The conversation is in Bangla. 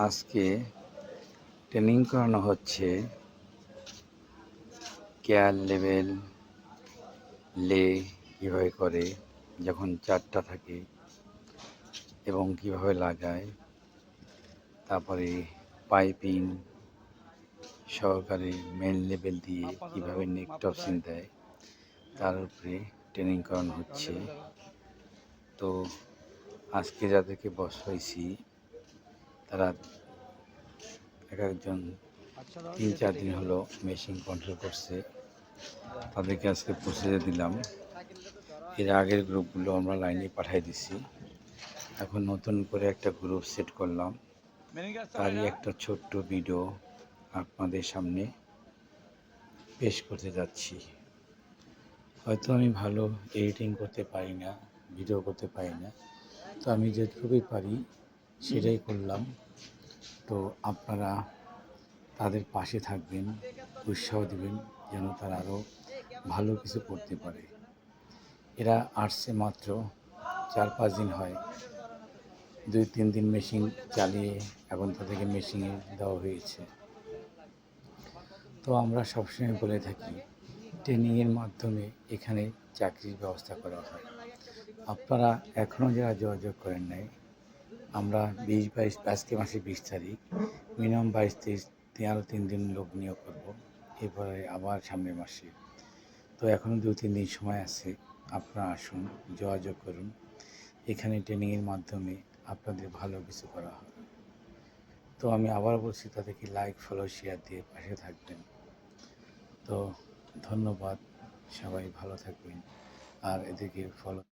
আজকে ট্রেনিং করানো হচ্ছে কেয়ার লেভেল লে কীভাবে করে যখন চারটা থাকে এবং কীভাবে লাগায়, তারপরে পাইপিং সহকারে মেন লেভেল দিয়ে কীভাবে নেক টপসিং দেয় তার উপরে ট্রেনিং করানো হচ্ছে। তো আজকে যাদেরকে বসাইছি তারা এক একজন 3-4 দিন হলো মেশিন কন্ট্রোল করছে, তাদেরকে আজকে প্রসিজার দিলাম। এর আগের গ্রুপগুলো আমরা লাইনে পাঠিয়ে দিছি, এখন নতুন করে একটা গ্রুপ সেট করলাম, তারই একটা ছোট্ট ভিডিও আপনাদের সামনে পেশ করতে যাচ্ছি। হয়তো আমি ভালো এডিটিং করতে পারি না, ভিডিও করতে পারি না, তো আমি যেটুকুই পারি সেটাই করলাম। তো আপনারা তাদের পাশে থাকবেন, উৎসাহ দেবেন যেন তারা আরও ভালো কিছু করতে পারে। এরা আসছে মাত্র 4-5 দিন হয়, 2-3 দিন মেশিন চালিয়ে এখন তাদেরকে মেশিনে দেওয়া হয়েছে। তো আমরা সবসময় বলে থাকি ট্রেনিংয়ের মাধ্যমে এখানে চাকরির ব্যবস্থা করা হয়। আপনারা এখনও যারা যোগাযোগ করেন নাই, আমরা 20-22 আজকে মাসের 20 তারিখ, মিনিমাম 22-23 আরও 3 দিন লোক নিয়োগ করব, এরপরে আবার সামনের মাসে। তো এখনও 2-3 দিন সময় আছে, আপনারা আসুন, যোগাযোগ করুন। এখানে ট্রেনিংয়ের মাধ্যমে আপনাদের ভালো কিছু করা হবে। তো আমি আবার বলছি তাদেরকে লাইক, ফলো, শেয়ার দিয়ে পাশে থাকবেন। তো ধন্যবাদ, সবাই ভালো থাকবেন আর এদেরকে ফলো